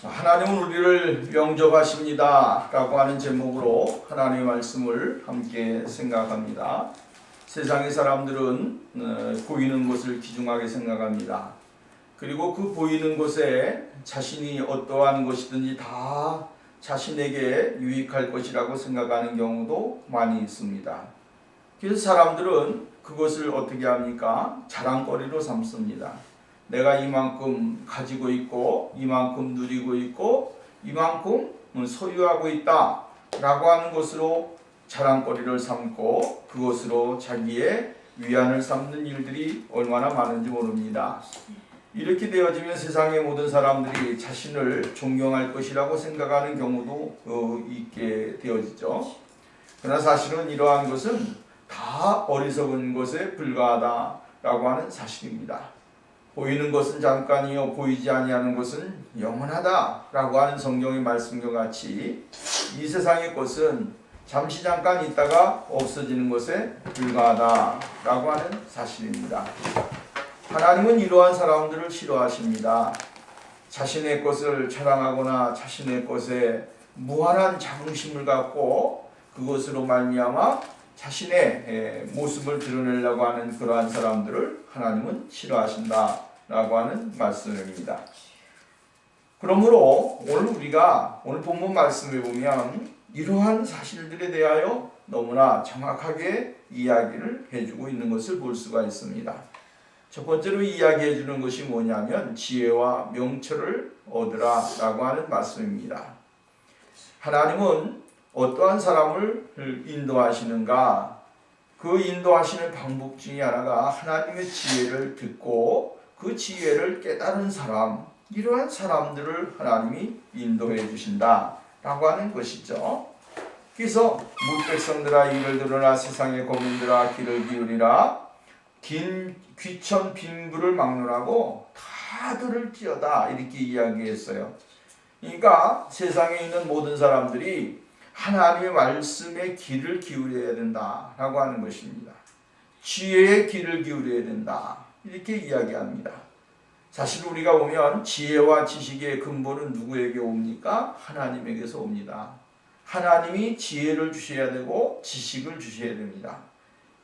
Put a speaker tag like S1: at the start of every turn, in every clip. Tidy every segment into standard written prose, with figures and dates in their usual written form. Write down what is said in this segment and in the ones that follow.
S1: 하나님은 우리를 영접하십니다 라고 하는 제목으로 하나님의 말씀을 함께 생각합니다. 세상의 사람들은 보이는 것을 귀중하게 생각합니다. 그리고 그 보이는 것에 자신이 어떠한 것이든지 다 자신에게 유익할 것이라고 생각하는 경우도 많이 있습니다. 그래서 사람들은 그것을 어떻게 합니까? 자랑거리로 삼습니다. 내가 이만큼 가지고 있고 이만큼 누리고 있고 이만큼 소유하고 있다 라고 하는 것으로 자랑거리를 삼고 그것으로 자기의 위안을 삼는 일들이 얼마나 많은지 모릅니다. 이렇게 되어지면 세상의 모든 사람들이 자신을 존경할 것이라고 생각하는 경우도 있게 되어지죠. 그러나 사실은 이러한 것은 다 어리석은 것에 불과하다라고 하는 사실입니다. 보이는 것은 잠깐이요 보이지 아니하는 것은 영원하다라고 하는 성경의 말씀과 같이 이 세상의 것은 잠시 잠깐 있다가 없어지는 것에 불과하다라고 하는 사실입니다. 하나님은 이러한 사람들을 싫어하십니다. 자신의 것을 자랑하거나 자신의 것에 무한한 자긍심을 갖고 그것으로 말미암아 자신의 모습을 드러내려고 하는 그러한 사람들을 하나님은 싫어하신다라고 하는 말씀입니다. 그러므로 오늘 본문 말씀에 보면 이러한 사실들에 대하여 너무나 정확하게 이야기를 해주고 있는 것을 볼 수가 있습니다. 첫 번째로 이야기해 주는 것이 뭐냐면 지혜와 명철을 얻으라 라고 하는 말씀입니다. 하나님은 어떠한 사람을 인도하시는가? 그 인도하시는 방법 중에 하나가 하나님의 지혜를 듣고 그 지혜를 깨달은 사람, 이러한 사람들을 하나님이 인도해 주신다 라고 하는 것이죠. 그래서 뭇백성들아 이를 들으라 세상의 거민들아 귀를 기울이라 귀천 빈부를 막론하고 다 들을지어다 이렇게 이야기했어요. 그러니까 세상에 있는 모든 사람들이 하나님의 말씀에 귀를 기울여야 된다라고 하는 것입니다. 지혜에 귀를 기울여야 된다 이렇게 이야기합니다. 사실 우리가 보면 지혜와 지식의 근본은 누구에게 옵니까? 하나님에게서 옵니다. 하나님이 지혜를 주셔야 되고 지식을 주셔야 됩니다.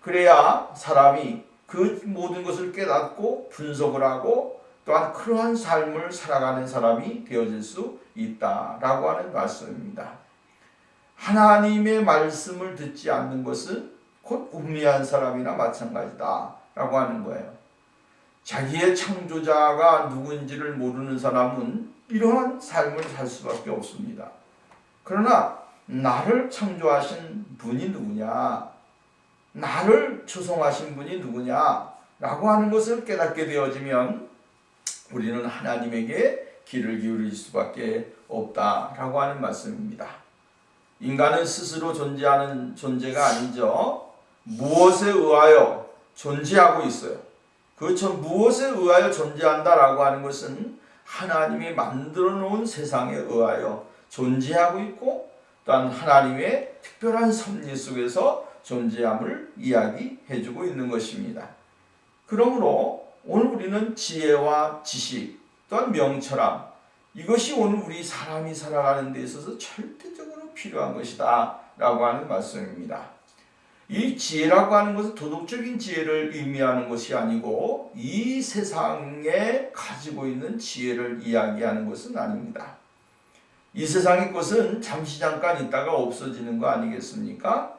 S1: 그래야 사람이 그 모든 것을 깨닫고 분석을 하고 또한 그러한 삶을 살아가는 사람이 되어질 수 있다라고 하는 말씀입니다. 하나님의 말씀을 듣지 않는 것은 곧 우매한 사람이나 마찬가지다 라고 하는 거예요. 자기의 창조자가 누군지를 모르는 사람은 이러한 삶을 살 수밖에 없습니다. 그러나 나를 창조하신 분이 누구냐, 나를 조성하신 분이 누구냐 라고 하는 것을 깨닫게 되어지면 우리는 하나님에게 귀를 기울일 수밖에 없다라고 하는 말씀입니다. 인간은 스스로 존재하는 존재가 아니죠. 무엇에 의하여 존재하고 있어요. 그렇죠. 무엇에 의하여 존재한다라고 하는 것은 하나님이 만들어 놓은 세상에 의하여 존재하고 있고 또한 하나님의 특별한 섭리 속에서 존재함을 이야기해주고 있는 것입니다. 그러므로 오늘 우리는 지혜와 지식 또한 명철함 이것이 오늘 우리 사람이 살아가는 데 있어서 절대적으로 필요한 것이다 라고 하는 말씀입니다. 이 지혜라고 하는 것은 도덕적인 지혜를 의미하는 것이 아니고 이 세상에 가지고 있는 지혜를 이야기하는 것은 아닙니다. 이 세상의 것은 잠시 잠깐 있다가 없어지는 거 아니겠습니까?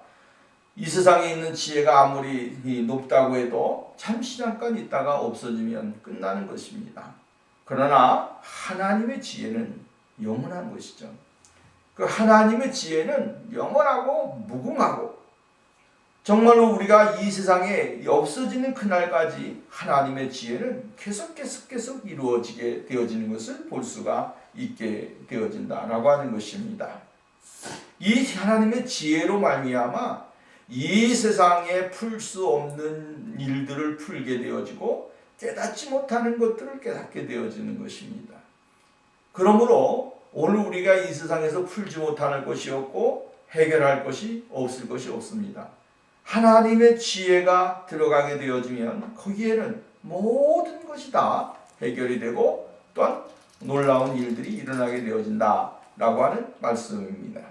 S1: 이 세상에 있는 지혜가 아무리 높다고 해도 잠시 잠깐 있다가 없어지면 끝나는 것입니다. 그러나 하나님의 지혜는 영원한 것이죠. 그 하나님의 지혜는 영원하고 무궁하고 정말로 우리가 이 세상에 없어지는 그날까지 하나님의 지혜는 계속 이루어지게 되어지는 것을 볼 수가 있게 되어진다라고 하는 것입니다. 이 하나님의 지혜로 말미암아 이 세상에 풀 수 없는 일들을 풀게 되어지고 깨닫지 못하는 것들을 깨닫게 되어지는 것입니다. 그러므로 오늘 우리가 이 세상에서 풀지 못할 것이 없고 해결할 것이 없을 것이 없습니다. 하나님의 지혜가 들어가게 되어지면 거기에는 모든 것이 다 해결이 되고 또한 놀라운 일들이 일어나게 되어진다라고 하는 말씀입니다.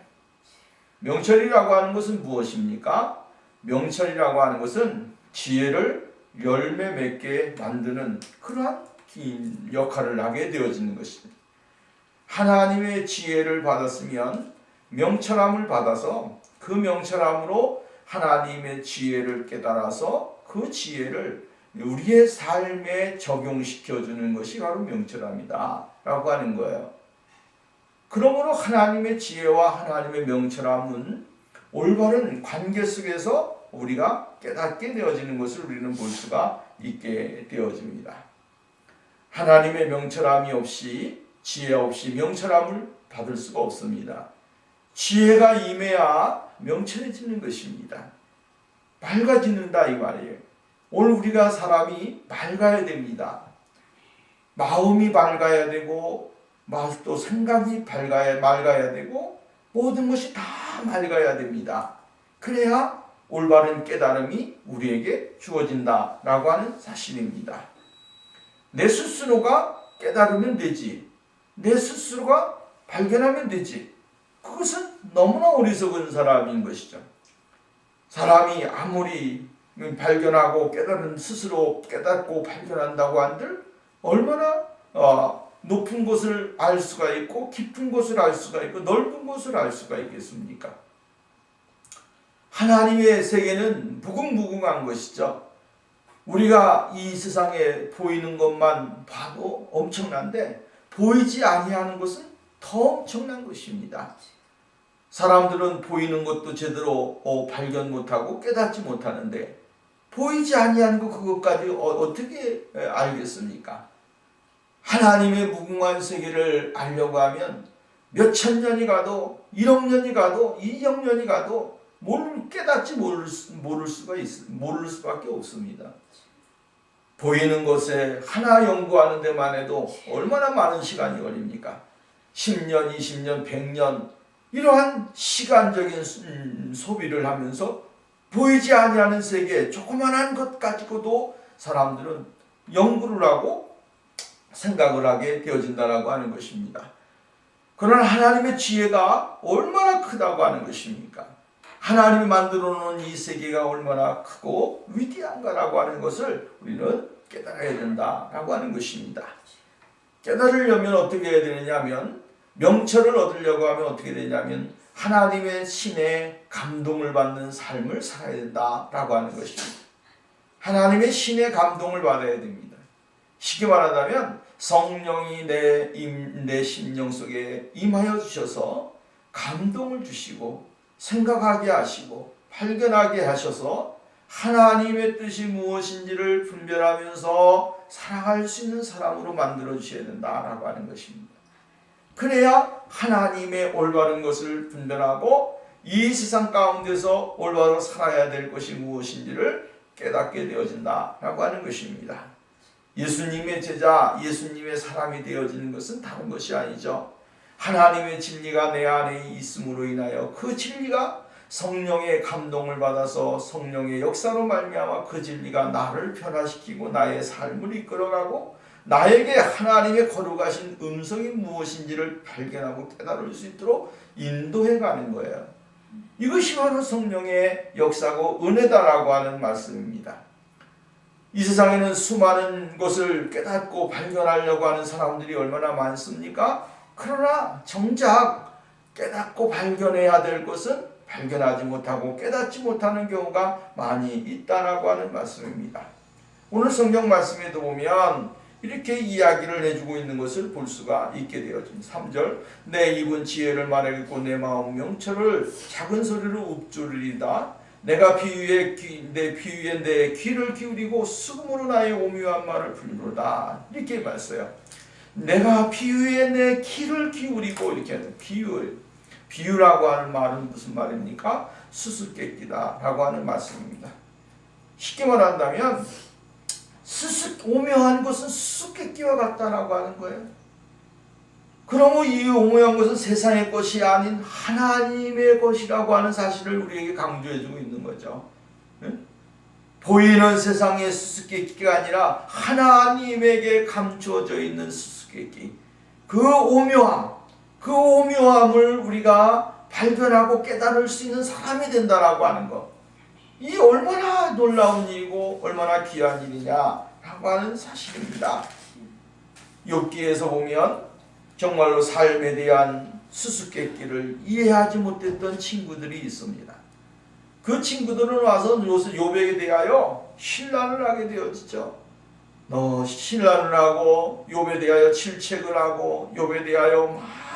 S1: 명철이라고 하는 것은 무엇입니까? 명철이라고 하는 것은 지혜를 열매 맺게 만드는 그러한 긴 역할을 하게 되어지는 것입니다. 하나님의 지혜를 받았으면 명철함을 받아서 그 명철함으로 하나님의 지혜를 깨달아서 그 지혜를 우리의 삶에 적용시켜주는 것이 바로 명철함이다 라고 하는 거예요. 그러므로 하나님의 지혜와 하나님의 명철함은 올바른 관계 속에서 우리가 깨닫게 되어지는 것을 우리는 볼 수가 있게 되어집니다. 하나님의 명철함이 없이 지혜 없이 명철함을 받을 수가 없습니다. 지혜가 임해야 명철해지는 것입니다. 맑아지는다 이 말이에요. 오늘 우리가 사람이 맑아야 됩니다. 마음이 맑아야 되고 또 생각이 맑아야 되고 모든 것이 다 맑아야 됩니다. 그래야 올바른 깨달음이 우리에게 주어진다라고 하는 사실입니다. 내 스스로가 깨달으면 되지. 내 스스로가 발견하면 되지. 그것은 너무나 어리석은 사람인 것이죠. 사람이 아무리 발견하고 깨달은 스스로 깨닫고 발견한다고 한들 얼마나 높은 것을 알 수가 있고 깊은 것을 알 수가 있고 넓은 것을 알 수가 있겠습니까? 하나님의 세계는 무궁무궁한 것이죠. 우리가 이 세상에 보이는 것만 봐도 엄청난데 보이지 아니하는 것은 더 엄청난 것입니다. 사람들은 보이는 것도 제대로 발견 못하고 깨닫지 못하는데 보이지 아니하는 것 그것까지 어떻게 알겠습니까? 하나님의 무궁한 세계를 알려고 하면 몇천 년이 가도 1억 년이 가도 2억 년이 가도 깨닫지 모를 수밖에 없습니다. 보이는 것에 하나 연구하는 데만 해도 얼마나 많은 시간이 걸립니까? 10년, 20년, 100년 이러한 시간적인 소비를 하면서 보이지 아니하는 세계 조그만한 것 가지고도 사람들은 연구를 하고 생각을 하게 되어진다라고 하는 것입니다. 그러나 하나님의 지혜가 얼마나 크다고 하는 것입니까? 하나님이 만들어 놓은 이 세계가 얼마나 크고 위대한가라고 하는 것을 우리는 깨달아야 된다라고 하는 것입니다. 깨달으려면 어떻게 해야 되느냐면 명철을 얻으려고 하면 어떻게 되냐면 하나님의 신의 감동을 받는 삶을 살아야 된다라고 하는 것입니다. 하나님의 신의 감동을 받아야 됩니다. 쉽게 말하자면 성령이 내 심령 속에 임하여 주셔서 감동을 주시고 생각하게 하시고 발견하게 하셔서 하나님의 뜻이 무엇인지를 분별하면서 살아갈 수 있는 사람으로 만들어 주셔야 된다라고 하는 것입니다. 그래야 하나님의 올바른 것을 분별하고 이 세상 가운데서 올바로 살아야 될 것이 무엇인지를 깨닫게 되어진다라고 하는 것입니다. 예수님의 제자, 예수님의 사람이 되어지는 것은 다른 것이 아니죠. 하나님의 진리가 내 안에 있음으로 인하여 그 진리가 성령의 감동을 받아서 성령의 역사로 말미암아 그 진리가 나를 변화시키고 나의 삶을 이끌어가고 나에게 하나님의 거룩하신 음성이 무엇인지를 발견하고 깨달을 수 있도록 인도해가는 거예요. 이것이 바로 성령의 역사고 은혜다라고 하는 말씀입니다. 이 세상에는 수많은 것을 깨닫고 발견하려고 하는 사람들이 얼마나 많습니까? 그러나 정작 깨닫고 발견해야 될 것은 발견하지 못하고 깨닫지 못하는 경우가 많이 있다라고 하는 말씀입니다. 오늘 성경 말씀에도 보면 이렇게 이야기를 해주고 있는 것을 볼 수가 있게 되어집니다. 3절 내 입은 지혜를 말하겠고 내 마음 명철을 작은 소리로 읊조리리다. 내가 내 비유에 내 귀를 기울이고 수금으로 나의 오묘한 말을 부르노다. 이렇게 말했어요. 내가 비유에 내 귀를 기울이고 이렇게 하는 비유라고 하는 말은 무슨 말입니까? 수수께끼다라고 하는 말씀입니다. 쉽게 말한다면 오묘한 것은 수수께끼와 같다라고 하는 거예요. 그러므로 이 오묘한 것은 세상의 것이 아닌 하나님의 것이라고 하는 사실을 우리에게 강조해주고 있는 거죠. 보이는 세상의 수수께끼가 아니라 하나님에게 감추어져 있는 수수께끼. 그 오묘함을 우리가 발견하고 깨달을 수 있는 사람이 된다라고 하는 것. 이 얼마나 놀라운 일이고 얼마나 귀한 일이냐라고 하는 사실입니다. 욥기에서 보면 정말로 삶에 대한 수수께끼를 이해하지 못했던 친구들이 있습니다. 그 친구들은 와서 욥에게 대하여 신란을 하게 되었죠. 신란을 하고 욥에 대하여 질책을 하고 욥에 대하여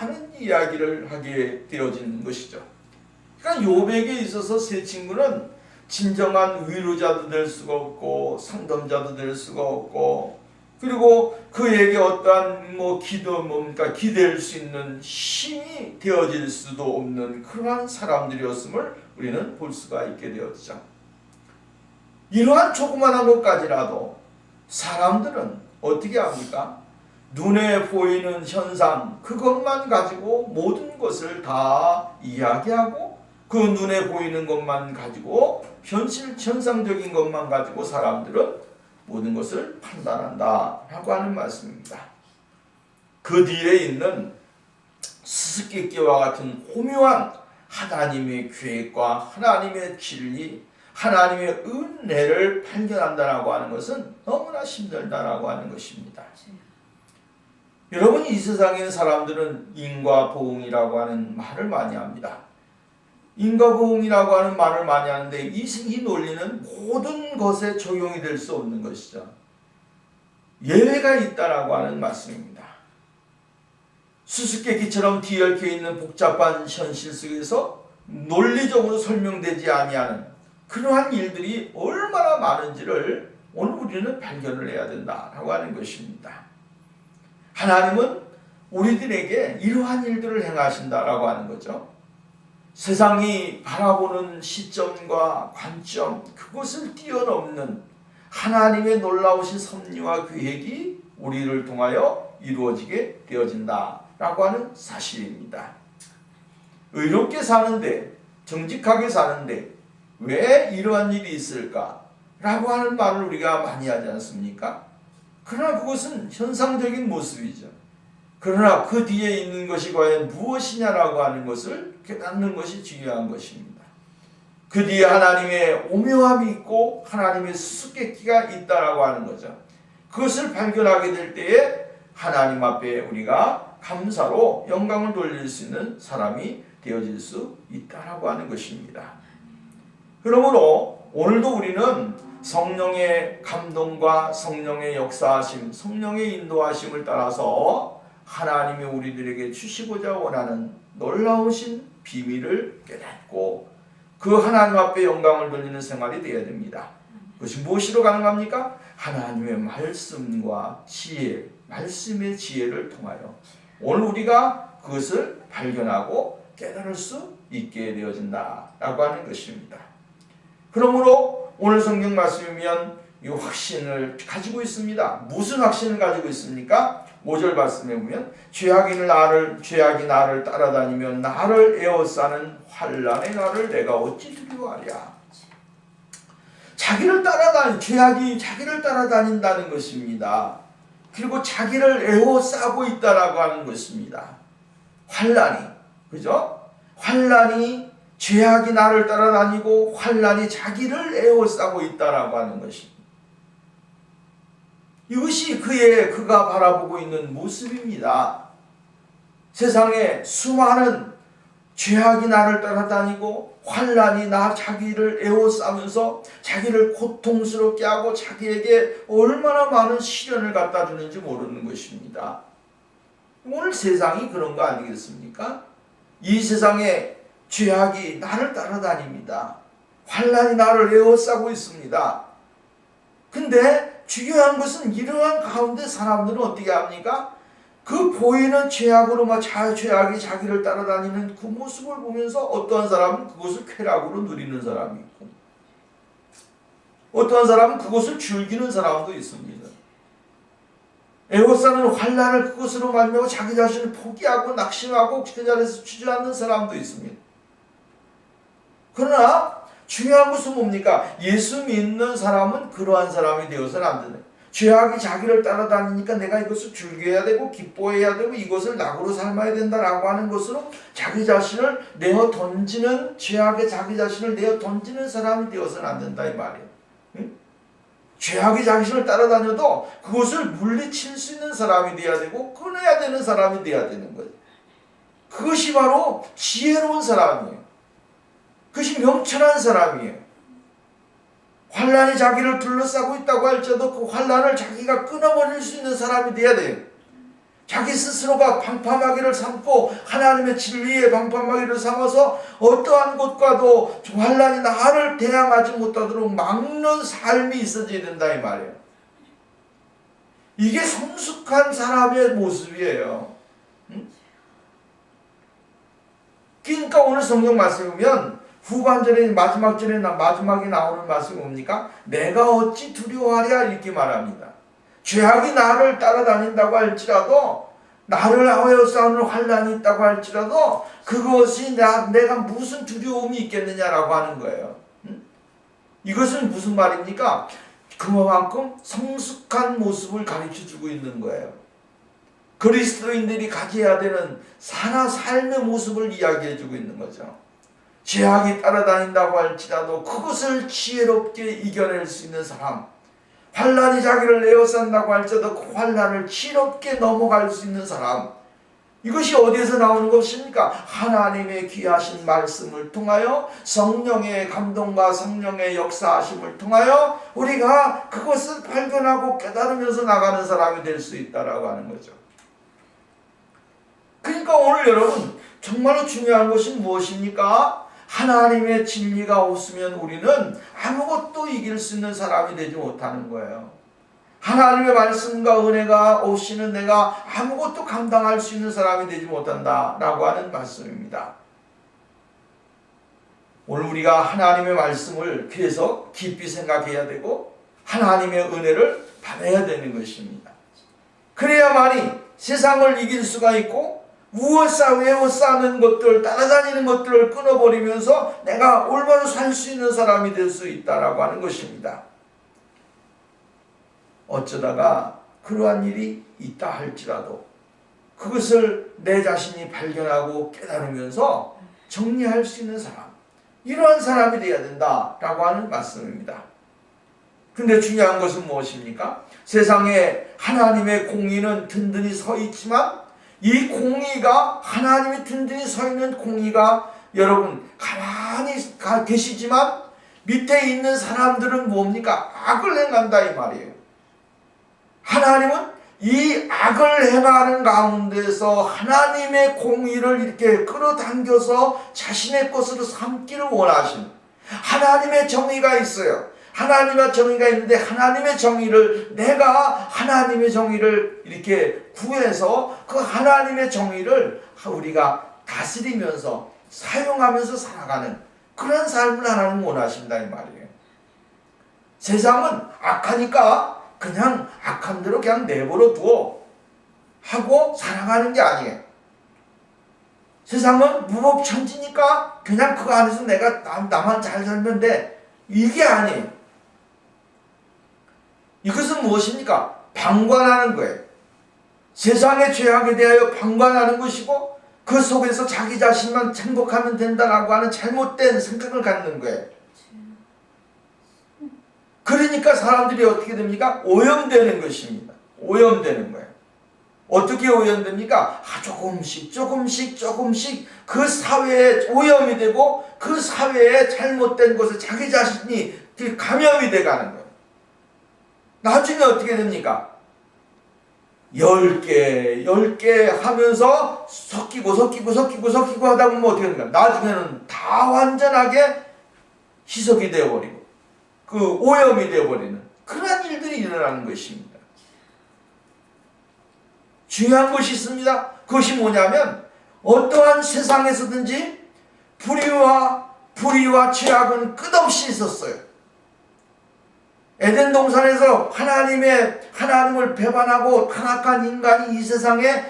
S1: 많은 이야기를 하게 되어진 것이죠. 그러니까 욥에게 있어서 세 친구는 진정한 위로자도 될 수가 없고 상담자도 될 수가 없고, 그리고 그에게 어떠한 기댈 수 있는 힘이 되어질 수도 없는 그러한 사람들이었음을 우리는 볼 수가 있게 되었죠. 이러한 조그마한 것까지라도 사람들은 어떻게 합니까? 눈에 보이는 현상, 그것만 가지고 모든 것을 다 이야기하고, 그 눈에 보이는 것만 가지고 현상적인 것만 가지고 사람들은 모든 것을 판단한다 라고 하는 말씀입니다. 그 뒤에 있는 수수께끼와 같은 오묘한 하나님의 계획과 하나님의 진리, 하나님의 은혜를 발견한다라고 하는 것은 너무나 힘들다라고 하는 것입니다. 여러분, 이 세상에 있는 사람들은 인과 보응이라고 하는 말을 많이 합니다. 인과 보응이라고 하는 말을 많이 하는데 이 논리는 모든 것에 적용이 될 수 없는 것이죠. 예외가 있다라고 하는 말씀입니다. 수수께끼처럼 뒤얽혀 있는 복잡한 현실 속에서 논리적으로 설명되지 아니하는 그러한 일들이 얼마나 많은지를 오늘 우리는 발견을 해야 된다라고 하는 것입니다. 하나님은 우리들에게 이러한 일들을 행하신다라고 하는 거죠. 세상이 바라보는 시점과 관점, 그것을 뛰어넘는 하나님의 놀라우신 섭리와 계획이 우리를 통하여 이루어지게 되어진다라고 하는 사실입니다. 의롭게 사는데, 정직하게 사는데 왜 이러한 일이 있을까라고 하는 말을 우리가 많이 하지 않습니까? 그러나 그것은 현상적인 모습이죠. 그러나 그 뒤에 있는 것이 과연 무엇이냐라고 하는 것을 깨닫는 것이 중요한 것입니다. 그 뒤에 하나님의 오묘함이 있고 하나님의 수수께끼가 있다라고 하는 거죠. 그것을 발견하게 될 때에 하나님 앞에 우리가 감사로 영광을 돌릴 수 있는 사람이 되어질 수 있다라고 하는 것입니다. 그러므로 오늘도 우리는 성령의 감동과 성령의 역사하심, 성령의 인도하심을 따라서 하나님이 우리들에게 주시고자 원하는 놀라우신 비밀을 깨닫고 그 하나님 앞에 영광을 돌리는 생활이 되어야 됩니다. 그것이 무엇으로 가능합니까? 하나님의 말씀과 지혜, 말씀의 지혜를 통하여 오늘 우리가 그것을 발견하고 깨달을 수 있게 되어진다라고 하는 것입니다. 그러므로 오늘 성경 말씀이면 이 확신을 가지고 있습니다. 무슨 확신을 가지고 있습니까? 5절 말씀에 보면 죄악이 나를 따라다니면 나를 에워싸는 환난의 날을 내가 어찌 두려워하랴. 죄악이 자기를 따라다닌다는 것입니다. 그리고 자기를 에워싸고 있다라고 하는 것입니다. 환난이, 그죠? 환난이, 죄악이 나를 따라다니고 환난이 자기를 에워싸고 있다라고 하는 것입니다. 이것이 그가 바라보고 있는 모습입니다. 세상에 수많은 죄악이 나를 따라다니고 환난이 자기를 에워싸면서 자기를 고통스럽게 하고 자기에게 얼마나 많은 시련을 갖다 주는지 모르는 것입니다. 오늘 세상이 그런 거 아니겠습니까? 이 세상에 죄악이 나를 따라다닙니다. 환난이 나를 에워싸고 있습니다. 근데 중요한 것은 이러한 가운데 사람들은 어떻게 합니까? 그 보이는 죄악으로 죄악이 자기를 따라다니는 그 모습을 보면서 어떠한 사람은 그것을 쾌락으로 누리는 사람이 있고 어떠한 사람은 그것을 즐기는 사람도 있습니다. 에워싸는 환난을 그것으로 말미암아 자기 자신을 포기하고 낙심하고 그 자리에서 주저앉는 사람도 있습니다. 그러나 중요한 것은 뭡니까? 예수 믿는 사람은 그러한 사람이 되어서는 안 된다. 죄악이 자기를 따라다니니까 내가 이것을 즐겨야 되고 기뻐해야 되고 이것을 낙으로 삶아야 된다라고 하는 것으로 자기 자신을 내어 던지는, 죄악에 자기 자신을 내어 던지는 사람이 되어서는 안 된다 이 말이에요. 응? 죄악이 자신을 따라다녀도 그것을 물리칠 수 있는 사람이 돼야 되고 끊어야 되는 사람이 돼야 되는 거예요. 그것이 바로 지혜로운 사람이에요. 그것이 명철한 사람이에요. 환난이 자기를 둘러싸고 있다고 할지라도 그 환난을 자기가 끊어버릴 수 있는 사람이 돼야 돼요. 자기 스스로가 방파막이를 삼고 하나님의 진리의 방파막이를 삼아서 어떠한 것과도 환난이 나를 대항하지 못하도록 막는 삶이 있어져야 된다 이 말이에요. 이게 성숙한 사람의 모습이에요. 그러니까 오늘 성경 말씀에 보면 후반절에 마지막에 나오는 말씀이 뭡니까? 내가 어찌 두려워하랴 이렇게 말합니다. 죄악이 나를 따라다닌다고 할지라도 나를 하여싸는 환난이 있다고 할지라도 그것이 내가 무슨 두려움이 있겠느냐라고 하는 거예요. 이것은 무슨 말입니까? 그만큼 성숙한 모습을 가르쳐주고 있는 거예요. 그리스도인들이 가져야 되는 삶의 모습을 이야기해주고 있는 거죠. 죄악이 따라다닌다고 할지라도 그것을 지혜롭게 이겨낼 수 있는 사람, 환난이 자기를 에워싼다고 할지라도 그 환난을 지혜롭게 넘어갈 수 있는 사람, 이것이 어디에서 나오는 것입니까? 하나님의 귀하신 말씀을 통하여 성령의 감동과 성령의 역사하심을 통하여 우리가 그것을 발견하고 깨달으면서 나가는 사람이 될 수 있다라고 하는 거죠. 그러니까 오늘 여러분 정말로 중요한 것이 무엇입니까? 하나님의 진리가 없으면 우리는 아무것도 이길 수 있는 사람이 되지 못하는 거예요. 하나님의 말씀과 은혜가 없이는 내가 아무것도 감당할 수 있는 사람이 되지 못한다라고 하는 말씀입니다. 오늘 우리가 하나님의 말씀을 계속 깊이 생각해야 되고 하나님의 은혜를 받아야 되는 것입니다. 그래야만이 세상을 이길 수가 있고 외워싸는 것들, 따라다니는 것들을 끊어버리면서 내가 올바로 살 수 있는 사람이 될 수 있다라고 하는 것입니다. 어쩌다가 그러한 일이 있다 할지라도 그것을 내 자신이 발견하고 깨달으면서 정리할 수 있는 사람, 이러한 사람이 되어야 된다라고 하는 말씀입니다. 근데 중요한 것은 무엇입니까? 세상에 하나님의 공의는 든든히 서 있지만 이 공의가, 하나님이 든든히 서 있는 공의가 여러분 가만히 계시지만 밑에 있는 사람들은 뭡니까? 악을 행한다 이 말이에요. 하나님은 이 악을 행하는 가운데서 하나님의 공의를 이렇게 끌어당겨서 자신의 것으로 삼기를 원하시는, 하나님의 정의가 있어요. 하나님의 정의가 있는데 하나님의 정의를, 내가 하나님의 정의를 이렇게 구해서 그 하나님의 정의를 우리가 다스리면서 사용하면서 살아가는 그런 삶을 하나님 원하신다 이 말이에요. 세상은 악하니까 그냥 악한 대로 그냥 내버려 두어 하고 살아가는 게 아니에요. 세상은 무법천지니까 그냥 그 안에서 내가 나만 잘 살면 돼, 이게 아니에요. 이것은 무엇입니까? 방관하는 거예요. 세상의 죄악에 대하여 방관하는 것이고 그 속에서 자기 자신만 행복하면 된다라고 하는 잘못된 생각을 갖는 거예요. 그러니까 사람들이 어떻게 됩니까? 오염되는 것입니다. 오염되는 거예요. 어떻게 오염됩니까? 조금씩 그 사회에 오염이 되고 그 사회에 잘못된 것을 자기 자신이 감염이 돼가는 거예요. 나중에 어떻게 됩니까? 10개 하면서 섞이고 하다 보면 어떻게 됩니까? 나중에는 다 완전하게 희석이 되어버리고 그 오염이 되어버리는 그런 일들이 일어나는 것입니다. 중요한 것이 있습니다. 그것이 뭐냐면 어떠한 세상에서든지 불의와 죄악은 끝없이 있었어요. 에덴 동산에서 하나님을 배반하고 타락한 인간이 이 세상에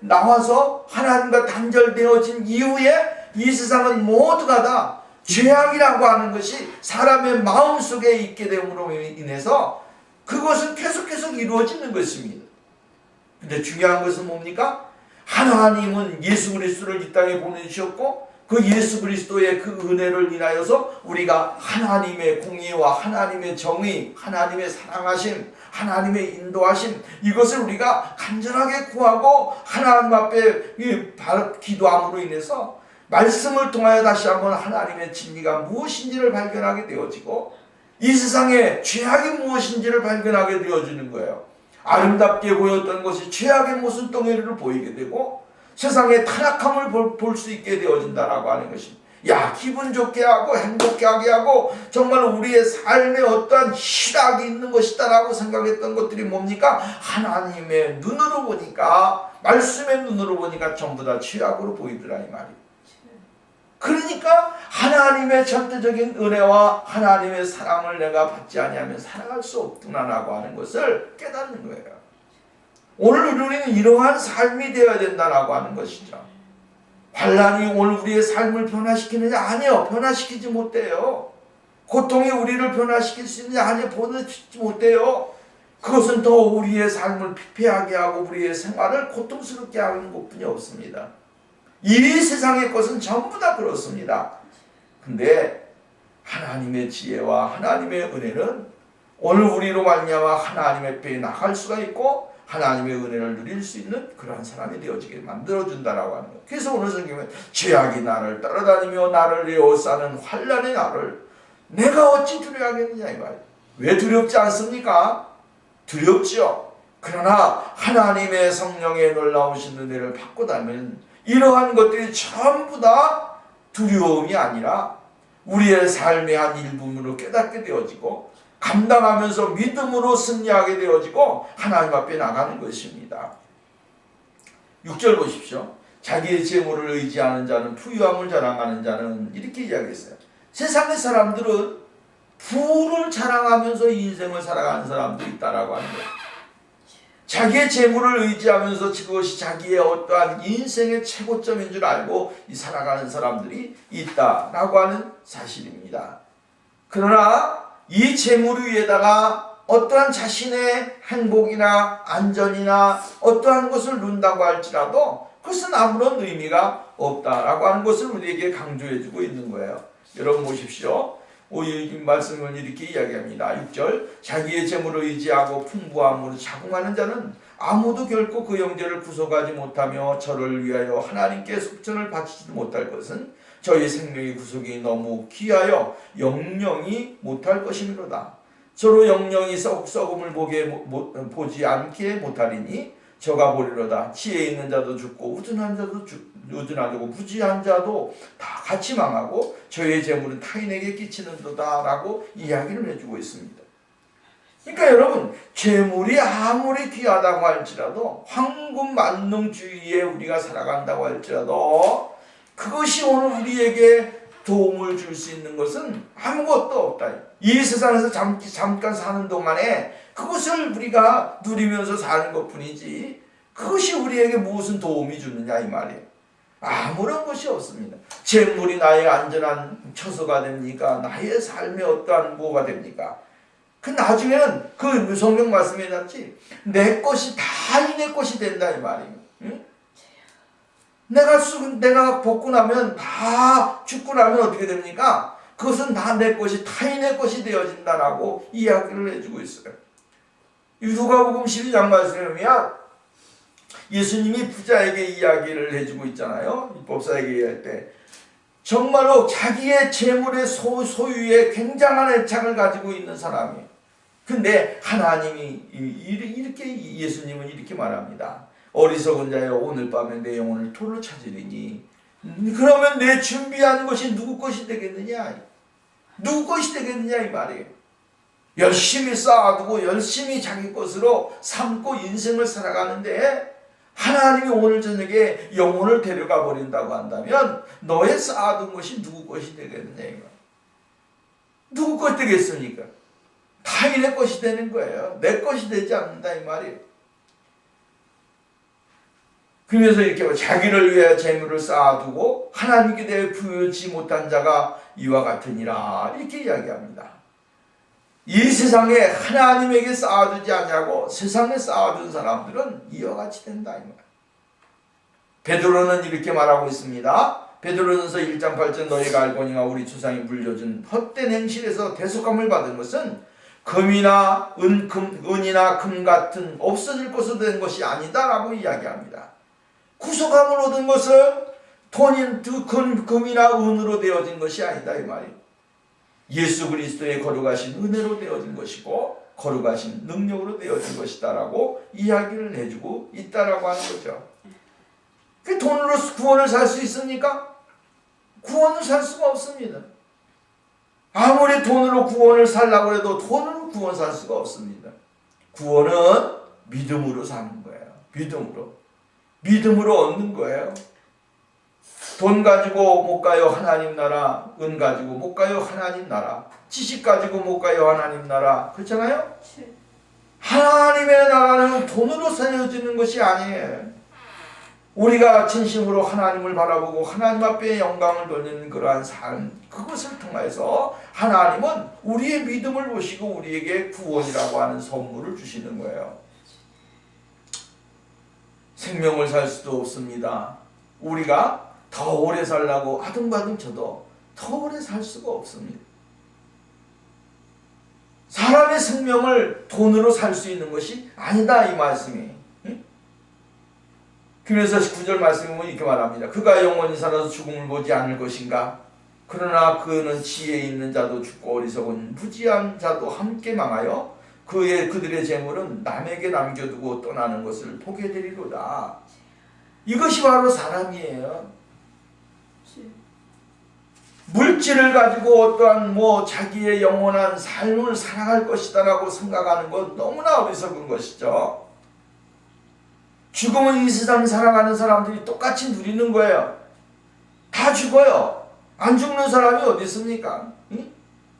S1: 나와서 하나님과 단절되어진 이후에 이 세상은 모두가 다 죄악이라고 하는 것이 사람의 마음속에 있게 됨으로 인해서 그것은 계속해서 계속 이루어지는 것입니다. 근데 중요한 것은 뭡니까? 하나님은 예수 그리스도를 이 땅에 보내주셨고 그 예수 그리스도의 그 은혜를 인하여서 우리가 하나님의 공의와 하나님의 정의, 하나님의 사랑하심, 하나님의 인도하심, 이것을 우리가 간절하게 구하고 하나님 앞에 기도함으로 인해서 말씀을 통하여 다시 한번 하나님의 진리가 무엇인지를 발견하게 되어지고 이 세상에 죄악이 무엇인지를 발견하게 되어지는 거예요. 아름답게 보였던 것이 죄악의 모순덩어리를 보이게 되고 세상의 타락함을 볼 수 있게 되어진다라고 하는 것입니다. 야, 기분 좋게 하고 행복하게 하고 정말 우리의 삶에 어떠한 희락이 있는 것이다라고 생각했던 것들이 뭡니까? 하나님의 눈으로 보니까, 말씀의 눈으로 보니까 전부 다 죄악으로 보이더라 이 말이에요. 그러니까 하나님의 절대적인 은혜와 하나님의 사랑을 내가 받지 아니하면 살아갈 수 없구나라고 하는 것을 깨닫는 거예요. 오늘 우리는 이러한 삶이 되어야 된다라고 하는 것이죠. 환난이 오늘 우리의 삶을 변화시키느냐? 아니요, 변화시키지 못해요. 고통이 우리를 변화시킬 수 있느냐? 아니요, 변화시키지 못해요. 그것은 더 우리의 삶을 피폐하게 하고 우리의 생활을 고통스럽게 하는 것뿐이 없습니다. 이 세상의 것은 전부 다 그렇습니다. 근데 하나님의 지혜와 하나님의 은혜는 오늘 우리로 말미암아 하나님의 배에 나갈 수가 있고 하나님의 은혜를 누릴 수 있는 그러한 사람이 되어지게 만들어준다라고 하는 거예요. 그래서 오늘 성경은 죄악이 나를 따라다니며 나를 에워싸는 환난의 나를 내가 어찌 두려워하겠느냐 이 말이에요. 왜 두렵지 않습니까? 두렵지요. 그러나 하나님의 성령의 놀라우신 은혜를 받고 나면 이러한 것들이 전부 다 두려움이 아니라 우리의 삶의 한 일부분으로 깨닫게 되어지고 감당하면서 믿음으로 승리하게 되어지고 하나님 앞에 나가는 것입니다. 6절 보십시오. 자기의 재물을 의지하는 자는 부유함을 자랑하는 자는 이렇게 이야기했어요. 세상의 사람들은 부를 자랑하면서 인생을 살아가는 사람도 있다라고 하는 거예요. 자기의 재물을 의지하면서 그것이 자기의 어떠한 인생의 최고점인 줄 알고 살아가는 사람들이 있다라고 하는 사실입니다. 그러나 이 재물 위에다가 어떠한 자신의 행복이나 안전이나 어떠한 것을 놓는다고 할지라도 그것은 아무런 의미가 없다라고 하는 것을 우리에게 강조해주고 있는 거예요. 여러분 보십시오. 이 말씀을 이렇게 이야기합니다. 6절 자기의 재물을 의지하고 풍부함으로 자궁하는 자는 아무도 결코 그 형제를 구속하지 못하며 저를 위하여 하나님께 속전을 바치지도 못할 것은 저희 생명의 구속이 너무 귀하여 영영이 못할 것이미로다. 서로 영영이 썩음을 보지 않게 못하리니 저가 보리로다. 지혜 있는 자도 죽고 우둔하고 부지한 자도 다 같이 망하고 저의 재물은 타인에게 끼치는도다 라고 이야기를 해주고 있습니다. 그러니까 여러분 재물이 아무리 귀하다고 할지라도 황금 만능주의에 우리가 살아간다고 할지라도 그것이 오늘 우리에게 도움을 줄 수 있는 것은 아무것도 없다. 이 세상에서 잠깐 사는 동안에 그것을 우리가 누리면서 사는 것뿐이지 그것이 우리에게 무슨 도움이 주느냐 이 말이에요. 아무런 것이 없습니다. 재물이 나의 안전한 처소가 됩니까? 나의 삶의 어떠한 뭐가 됩니까? 그 나중에는 그 성경 말씀에 놨지 내 것이 다 내 것이 된다 이 말이에요. 응? 내가 벗고 나면 다 죽고 나면 어떻게 됩니까? 그것은 다 내 것이 타인의 것이 되어진다라고 이야기를 해주고 있어요. 누가복음 12장 말씀에 보면 예수님이 부자에게 이야기를 해주고 있잖아요. 법사에게 이야기할 때 정말로 자기의 재물의 소유에 굉장한 애착을 가지고 있는 사람이에요. 근데 하나님이 이렇게 예수님은 이렇게 말합니다. 어리석은 자여 오늘 밤에 내 영혼을 돌로 찾으리니 그러면 내 준비한 것이 누구 것이 되겠느냐? 누구 것이 되겠느냐 이 말이에요. 열심히 쌓아두고 열심히 자기 것으로 삼고 인생을 살아가는데 하나님이 오늘 저녁에 영혼을 데려가 버린다고 한다면 너의 쌓아둔 것이 누구 것이 되겠느냐 이거. 누구 것 되겠습니까? 타인의 것이 되는 거예요. 내 것이 되지 않는다 이 말이에요. 그러면서 이렇게 자기를 위해 재물을 쌓아두고 하나님께 대해 부여지 못한 자가 이와 같으니라 이렇게 이야기합니다. 이 세상에 하나님에게 쌓아두지 않냐고 세상에 쌓아둔 사람들은 이와 같이 된다 이 말. 베드로는 이렇게 말하고 있습니다. 베드로전서 1장 8절 너희가 알거니와 우리 조상이 물려준 헛된 행실에서 대속함을 받은 것은 금이나 은이나 금 같은 없어질 것으로 된 것이 아니다라고 이야기합니다. 구속함을 얻은 것은 금이나 은으로 되어진 것이 아니다 이 말이에요. 예수 그리스도의 거룩하신 은혜로 되어진 것이고 거룩하신 능력으로 되어진 것이다라고 이야기를 해주고 있다라고 하는 거죠. 그 돈으로 구원을 살 수 있습니까? 구원을 살 수가 없습니다. 아무리 돈으로 구원을 살려고 해도 돈으로 구원 살 수가 없습니다. 구원은 믿음으로 사는 거예요. 믿음으로 얻는 거예요. 돈 가지고 못 가요 하나님 나라, 은 가지고 못 가요 하나님 나라, 지식 가지고 못 가요 하나님 나라. 그렇잖아요? 하나님의 나라는 돈으로 세워지는 것이 아니에요. 우리가 진심으로 하나님을 바라보고 하나님 앞에 영광을 돌리는 그러한 삶, 그것을 통해서 하나님은 우리의 믿음을 보시고 우리에게 구원이라고 하는 선물을 주시는 거예요. 생명을 살 수도 없습니다. 우리가 더 오래 살라고 아둥바둥 쳐도 더 오래 살 수가 없습니다. 사람의 생명을 돈으로 살 수 있는 것이 아니다 이 말씀이. 그래서 9절 말씀에 보면 이렇게 말합니다. 그가 영원히 살아서 죽음을 보지 않을 것인가? 그러나 그는 지혜 있는 자도 죽고 어리석은 무지한 자도 함께 망하여 그들의 재물은 남에게 남겨두고 떠나는 것을 보게 되리로다. 이것이 바로 사람이에요. 물질을 가지고 어떠한 자기의 영원한 삶을 살아갈 것이다라고 생각하는 건 너무나 어리석은 것이죠. 죽음은 이 세상 살아가는 사람들이 똑같이 누리는 거예요. 다 죽어요. 안 죽는 사람이 어디 있습니까?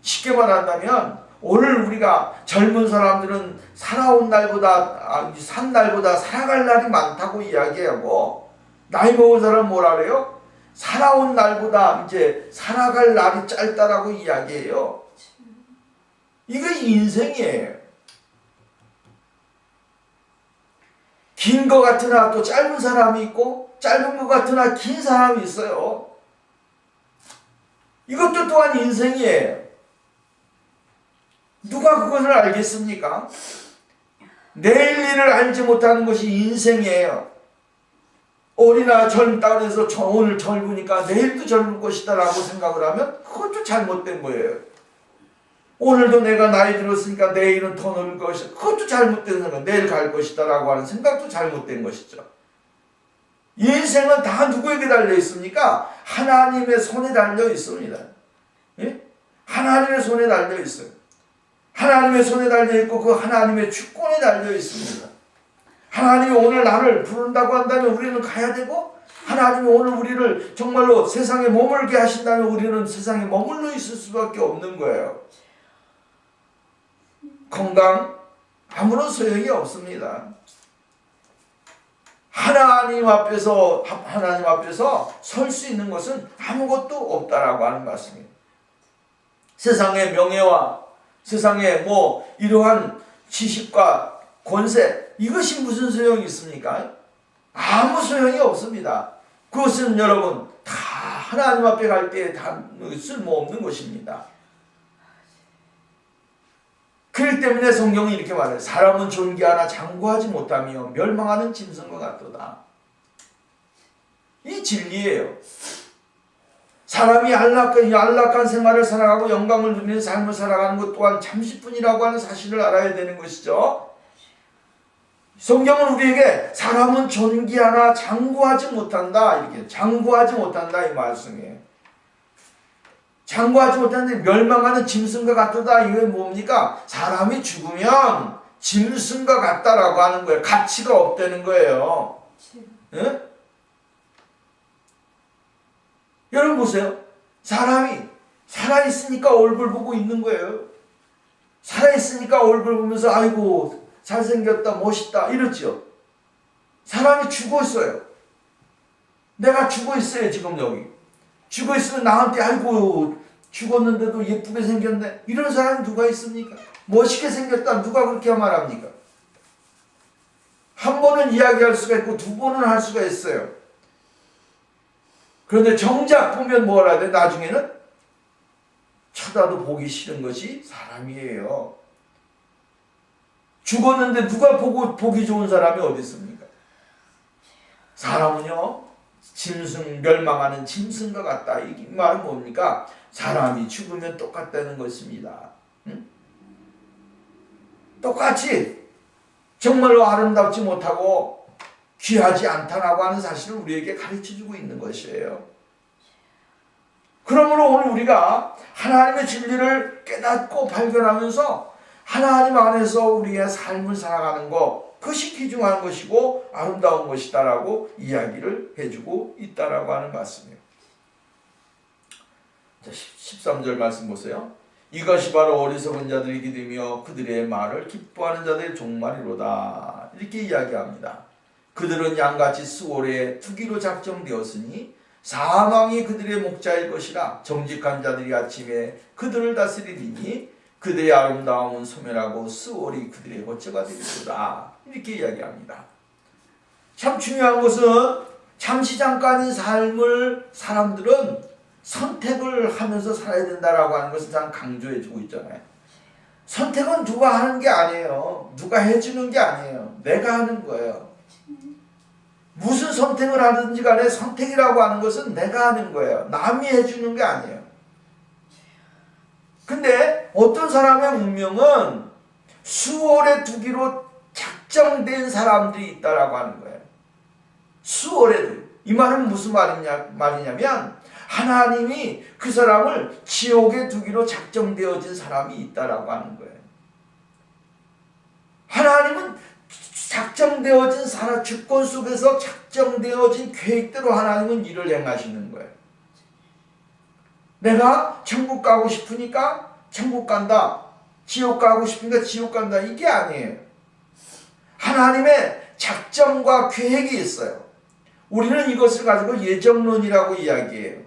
S1: 쉽게 말한다면 오늘 우리가 젊은 사람들은 살아온 날보다 산 날보다 살아갈 날이 많다고 이야기하고, 나이 먹은 사람은 뭐라 그래요? 살아온 날보다 이제 살아갈 날이 짧다라고 이야기해요. 이거 인생이에요. 긴 것 같으나 또 짧은 사람이 있고 짧은 것 같으나 긴 사람이 있어요. 이것도 또한 인생이에요. 누가 그것을 알겠습니까? 내일 일을 알지 못하는 것이 인생이에요. 어리나 젊다 그래서 오늘 젊으니까 내일도 젊을 것이다 라고 생각을 하면 그것도 잘못된 거예요. 오늘도 내가 나이 들었으니까 내일은 더 늙을 것이다. 그것도 잘못된 생각. 내일 갈 것이다 라고 하는 생각도 잘못된 것이죠. 인생은 다 누구에게 달려 있습니까? 하나님의 손에 달려 있습니다. 예? 하나님의 손에 달려 있어요. 하나님의 손에 달려 있고 그 하나님의 주권에 달려 있습니다. 하나님이 오늘 나를 부른다고 한다면 우리는 가야 되고, 하나님이 오늘 우리를 정말로 세상에 머물게 하신다면 우리는 세상에 머물러 있을 수밖에 없는 거예요. 건강 아무런 소용이 없습니다. 하나님 앞에서 설 수 있는 것은 아무것도 없다라고 하는 말씀입니다. 세상의 명예와 세상의 이러한 지식과 권세, 이것이 무슨 소용이 있습니까? 아무 소용이 없습니다. 그것은 여러분 다 하나님 앞에 갈 때 다 쓸모없는 것입니다. 그렇기 때문에 성경은 이렇게 말해요. 사람은 존귀하나 장구하지 못하며 멸망하는 짐승과 같도다. 이 진리예요. 사람이 안락한 생활을 살아가고 영광을 누리는 삶을 살아가는 것 또한 잠시뿐이라고 하는 사실을 알아야 되는 것이죠. 성경은 우리에게 사람은 존귀하나 장구하지 못한다, 이렇게 장구하지 못한다 이 말씀이에요. 장구하지 못하는데 멸망하는 짐승과 같다. 이게 뭡니까? 사람이 죽으면 짐승과 같다라고 하는 거예요. 가치가 없다는 거예요. 예? 여러분 보세요. 사람이 살아있으니까 얼굴 보고 있는 거예요. 살아있으니까 얼굴 보면서 아이고 잘생겼다 멋있다 이러죠. 사람이 죽어 있어요. 내가 죽어 있어요. 지금 여기 죽어 있으면 나한테 아이고 죽었는데도 예쁘게 생겼네 이런 사람이 누가 있습니까? 멋있게 생겼다. 누가 그렇게 말합니까? 한 번은 이야기할 수가 있고 두 번은 할 수가 있어요. 그런데 정작 보면 뭐라 돼? 나중에는 쳐다도 보기 싫은 것이 사람이에요. 죽었는데 누가 보기 좋은 사람이 어디 있습니까? 사람은요, 짐승, 멸망하는 짐승과 같다. 이 말은 뭡니까? 사람이 죽으면 똑같다는 것입니다. 응? 똑같이 정말로 아름답지 못하고 귀하지 않다라고 하는 사실을 우리에게 가르쳐주고 있는 것이에요. 그러므로 오늘 우리가 하나님의 진리를 깨닫고 발견하면서 하나님 안에서 우리의 삶을 살아가는 것, 그것이 귀중한 것이고 아름다운 것이다라고 이야기를 해주고 있다라고 하는 말씀이에요. 자, 13절 말씀 보세요. 이것이 바로 어리석은 자들이 기르며 그들의 말을 기뻐하는 자들의 종말이로다. 이렇게 이야기합니다. 그들은 양같이 수월에 투기로 작정되었으니 사망이 그들의 목자일 것이라. 정직한 자들이 아침에 그들을 다스리리니 그들의 아름다움은 소멸하고 수월이 그들의 거처가 되리로다. 이렇게 이야기합니다. 참 중요한 것은 잠시 잠깐인 삶을 사람들은 선택을 하면서 살아야 된다라고 하는 것을 참 강조해주고 있잖아요. 선택은 누가 하는 게 아니에요. 누가 해주는 게 아니에요. 내가 하는 거예요. 무슨 선택을 하든지 간에 선택이라고 하는 것은 내가 하는 거예요. 남이 해주는 게 아니에요. 근데 어떤 사람의 운명은 수월에 두기로 작정된 사람들이 있다라고 하는 거예요. 수월에 두기. 이 말은 무슨 말이냐면 하나님이 그 사람을 지옥에 두기로 작정되어진 사람이 있다라고 하는 거예요. 하나님은 작정되어진 주권 속에서 작정되어진 계획대로 하나님은 일을 행하시는 거예요. 내가 천국 가고 싶으니까 천국 간다. 지옥 가고 싶으니까 지옥 간다. 이게 아니에요. 하나님의 작정과 계획이 있어요. 우리는 이것을 가지고 예정론이라고 이야기해요.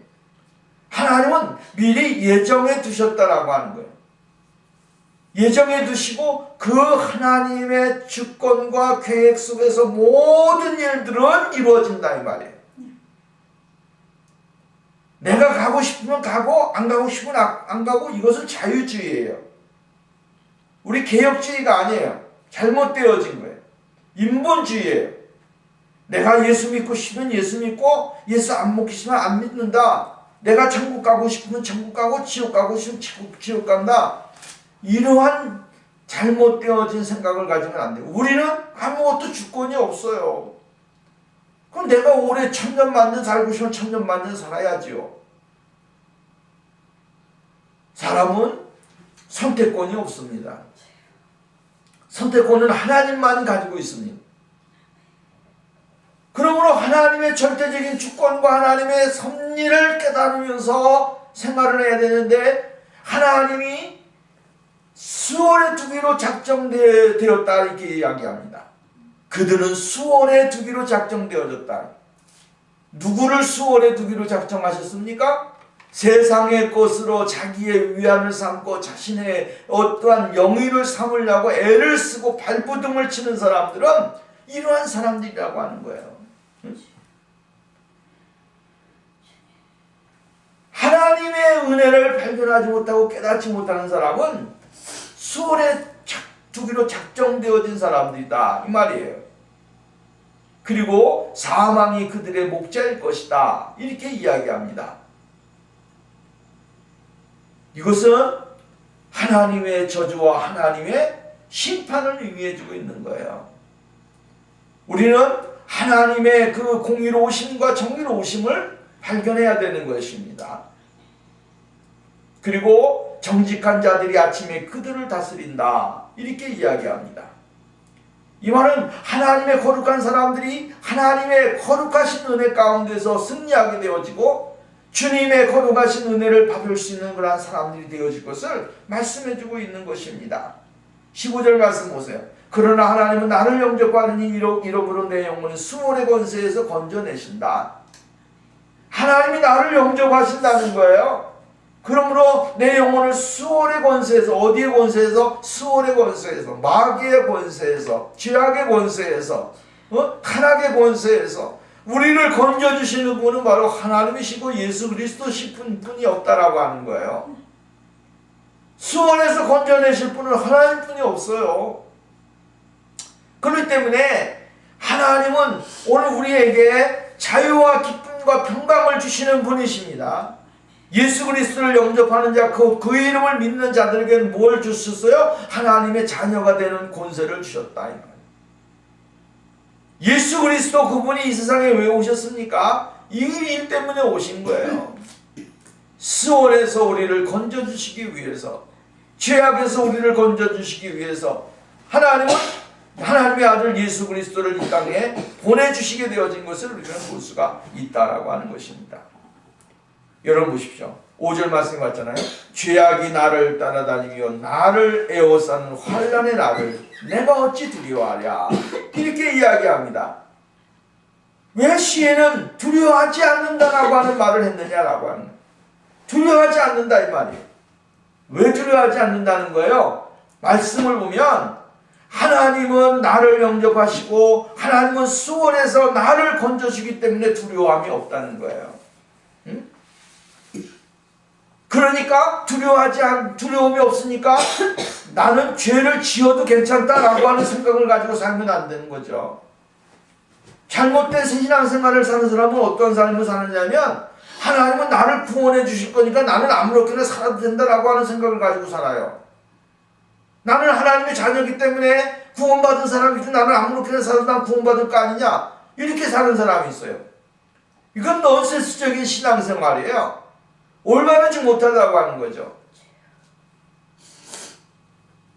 S1: 하나님은 미리 예정해 두셨다라고 하는 거예요. 예정해 두시고 그 하나님의 주권과 계획 속에서 모든 일들은 이루어진다 이 말이에요. 내가 가고 싶으면 가고 안 가고 싶으면 안 가고, 이것은 자유주의예요. 우리 개혁주의가 아니에요. 잘못되어진 거예요. 인본주의예요. 내가 예수 믿고 싶으면 예수 믿고 예수 안 믿고 싶으면 안 믿는다. 내가 천국 가고 싶으면 천국 가고 지옥 가고 싶으면 지옥 간다. 이러한 잘못되어진 생각을 가지면 안 돼요. 우리는 아무것도 주권이 없어요. 그럼 내가 올해 1000년 만년 살고 싶으면 1000년 만년 살아야지요. 사람은 선택권이 없습니다. 선택권은 하나님만 가지고 있습니다. 그러므로 하나님의 절대적인 주권과 하나님의 섭리를 깨달으면서 생활을 해야 되는데, 하나님이 수월에 두기로 작정되었다 이렇게 이야기합니다. 그들은 수월에 두기로 작정되어졌다. 누구를 수월에 두기로 작정하셨습니까? 세상의 것으로 자기의 위안을 삼고 자신의 어떠한 영의를 삼으려고 애를 쓰고 발버둥을 치는 사람들은 이러한 사람들이라고 하는 거예요. 하나님의 은혜를 발견하지 못하고 깨닫지 못하는 사람은 수월에 두기로 작정되어진 사람들이다 이 말이에요. 그리고 사망이 그들의 목자일 것이다 이렇게 이야기합니다. 이것은 하나님의 저주와 하나님의 심판을 의미해주고 있는 거예요. 우리는 하나님의 그 공의로우심과 정의로우심을 발견해야 되는 것입니다. 그리고 정직한 자들이 아침에 그들을 다스린다 이렇게 이야기합니다. 이 말은 하나님의 거룩한 사람들이 하나님의 거룩하신 은혜 가운데서 승리하게 되어지고 주님의 거룩하신 은혜를 받을 수 있는 그러한 사람들이 되어질 것을 말씀해주고 있는 것입니다. 15절 말씀 보세요. 그러나 하나님은 나를 영접하는 이름으로 내 영혼을 수월의 권세에서 건져내신다. 하나님이 나를 영접하신다는 거예요. 그러므로 내 영혼을 수월의 권세에서, 어디의 권세에서? 수월의 권세에서, 마귀의 권세에서, 죄악의 권세에서, 타락의 권세에서 우리를 건져주시는 분은 바로 하나님이시고 예수 그리스도신 분이 없다라고 하는 거예요. 수월에서 건져내실 분은 하나님뿐이 없어요. 그렇기 때문에 하나님은 오늘 우리에게 자유와 기쁨과 평강을 주시는 분이십니다. 예수 그리스도를 영접하는 자, 그 이름을 믿는 자들에게는 뭘 주셨어요? 하나님의 자녀가 되는 권세를 주셨다 이 말이에요. 예수 그리스도 그분이 이 세상에 왜 오셨습니까? 이 일 때문에 오신 거예요. 스올에서 우리를 건져주시기 위해서, 죄악에서 우리를 건져주시기 위해서 하나님은 하나님의 아들 예수 그리스도를 이 땅에 보내주시게 되어진 것을 우리는 볼 수가 있다라고 하는 것입니다. 여러분 보십시오. 5절 말씀이 맞잖아요. 죄악이 나를 따라다니며 나를 에워싸는 환난의 나를 내가 어찌 두려워하랴. 이렇게 이야기합니다. 왜 시에는 두려워하지 않는다라고 하는 말을 했느냐라고 하는 거예요. 두려워하지 않는다 이 말이에요. 왜 두려워하지 않는다는 거예요? 말씀을 보면 하나님은 나를 영접하시고 하나님은 수월해서 나를 건져주기 때문에 두려움이 없다는 거예요. 응? 그러니까 두려움이 없으니까 나는 죄를 지어도 괜찮다라고 하는 생각을 가지고 살면 안 되는 거죠. 잘못된 신앙생활을 사는 사람은 어떤 삶을 사느냐면 하나님은 나를 구원해 주실 거니까 나는 아무렇게나 살아도 된다라고 하는 생각을 가지고 살아요. 나는 하나님의 자녀이기 때문에 구원받은 사람이지 나는 아무렇게나 살아도 난 구원받을 거 아니냐 이렇게 사는 사람이 있어요. 이건 넌센스적인 신앙생활이에요. 올바르지 못하다고 하는 거죠.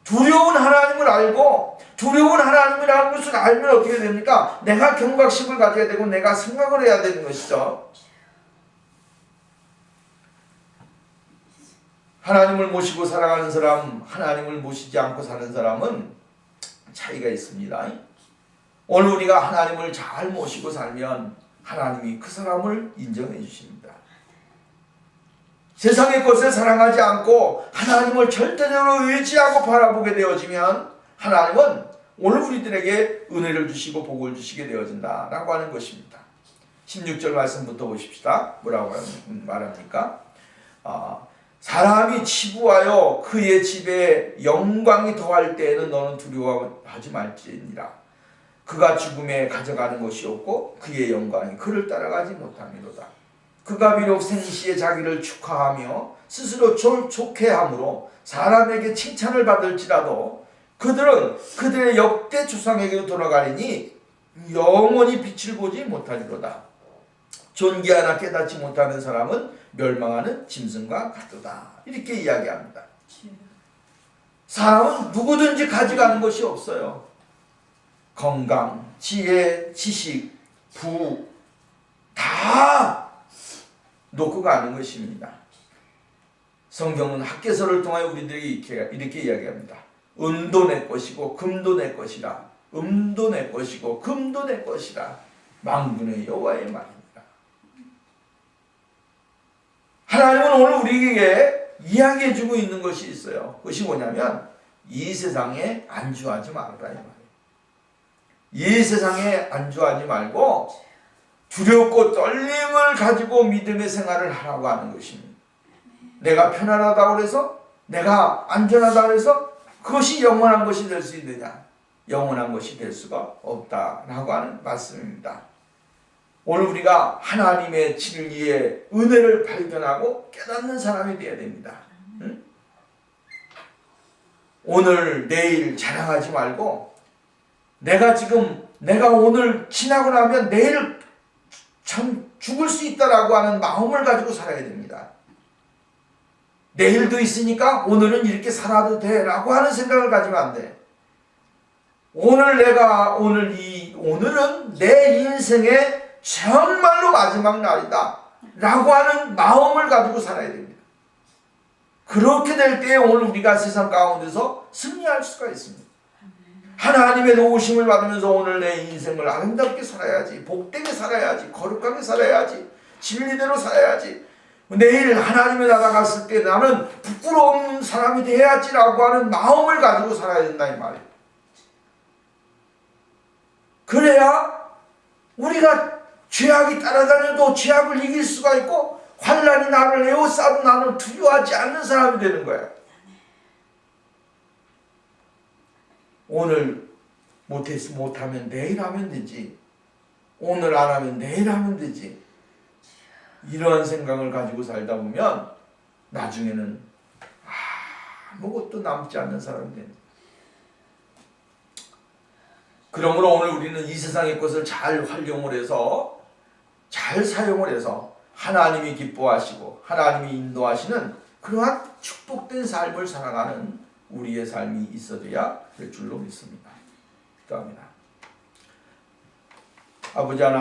S1: 두려운 하나님을 알고 두려운 하나님이라는 것을 알면 어떻게 됩니까? 내가 경각심을 가져야 되고 내가 생각을 해야 되는 것이죠. 하나님을 모시고 살아가는 사람, 하나님을 모시지 않고 사는 사람은 차이가 있습니다. 오늘 우리가 하나님을 잘 모시고 살면 하나님이 그 사람을 인정해 주십니다. 세상의 것을 사랑하지 않고 하나님을 절대적으로 의지하고 바라보게 되어지면 하나님은 오늘 우리들에게 은혜를 주시고 복을 주시게 되어진다라고 하는 것입니다. 16절 말씀부터 보십시다. 뭐라고 말합니까? 사람이 치부하여 그의 집에 영광이 더할 때에는 너는 두려워하지 말지니라. 그가 죽음에 가져가는 것이 없고 그의 영광이 그를 따라가지 못함이로다. 그가 비록 생시에 자기를 축하하며 스스로 좋게함으로 사람에게 칭찬을 받을지라도 그들은 그들의 역대 조상에게로 돌아가리니 영원히 빛을 보지 못하리로다. 존귀하나 깨닫지 못하는 사람은 멸망하는 짐승과 같도다. 이렇게 이야기합니다. 사람은 누구든지 가져가는 것이 없어요. 건강, 지혜, 지식, 부 다 놓고 가는 것입니다. 성경은 학개서를 통하여 우리들에게 이렇게 이야기합니다. 은도 내 것이고 금도 내 것이라. 음도 내 것이고 금도 내 것이라. 만군의 여호와의 말입니다. 하나님은 오늘 우리에게 이야기해주고 있는 것이 있어요. 그것이 뭐냐면 이 세상에 안주하지 말아라 이 말이에요. 이 세상에 안주하지 말고 두렵고 떨림을 가지고 믿음의 생활을 하라고 하는 것입니다. 내가 편안하다고 해서 내가 안전하다고 해서 그것이 영원한 것이 될 수 있느냐? 영원한 것이 될 수가 없다라고 하는 말씀입니다. 오늘 우리가 하나님의 진리의 은혜를 발견하고 깨닫는 사람이 되어야 됩니다. 응? 오늘 내일 자랑하지 말고 내가 오늘 지나고 나면 내일 참 죽을 수 있다라고 하는 마음을 가지고 살아야 됩니다. 내일도 있으니까 오늘은 이렇게 살아도 돼라고 하는 생각을 가지면 안 돼. 오늘은 내 인생의 정말로 마지막 날이다 라고 하는 마음을 가지고 살아야 됩니다. 그렇게 될 때에 오늘 우리가 세상 가운데서 승리할 수가 있습니다. 하나님의 도우심을 받으면서 오늘 내 인생을 아름답게 살아야지, 복되게 살아야지, 거룩하게 살아야지, 진리대로 살아야지, 내일 하나님의 나라 갔을 때 나는 부끄러운 사람이 돼야지라고 하는 마음을 가지고 살아야 된다 이 말이에요. 그래야 우리가 죄악이 따라다녀도 죄악을 이길 수가 있고 환난이 나를 에워싸도 나는 두려워하지 않는 사람이 되는 거야. 오늘 못하면 내일 하면 되지. 오늘 안 하면 내일 하면 되지. 이러한 생각을 가지고 살다 보면 나중에는 아무것도 남지 않는 사람이 됩니다. 그러므로 오늘 우리는 이 세상의 것을 잘 활용을 해서 잘 사용을 해서 하나님이 기뻐하시고 하나님이 인도하시는 그러한 축복된 삶을 살아가는 우리의 삶이 있어야 될 줄로 믿습니다. 기도합니다. 아버지 하나님,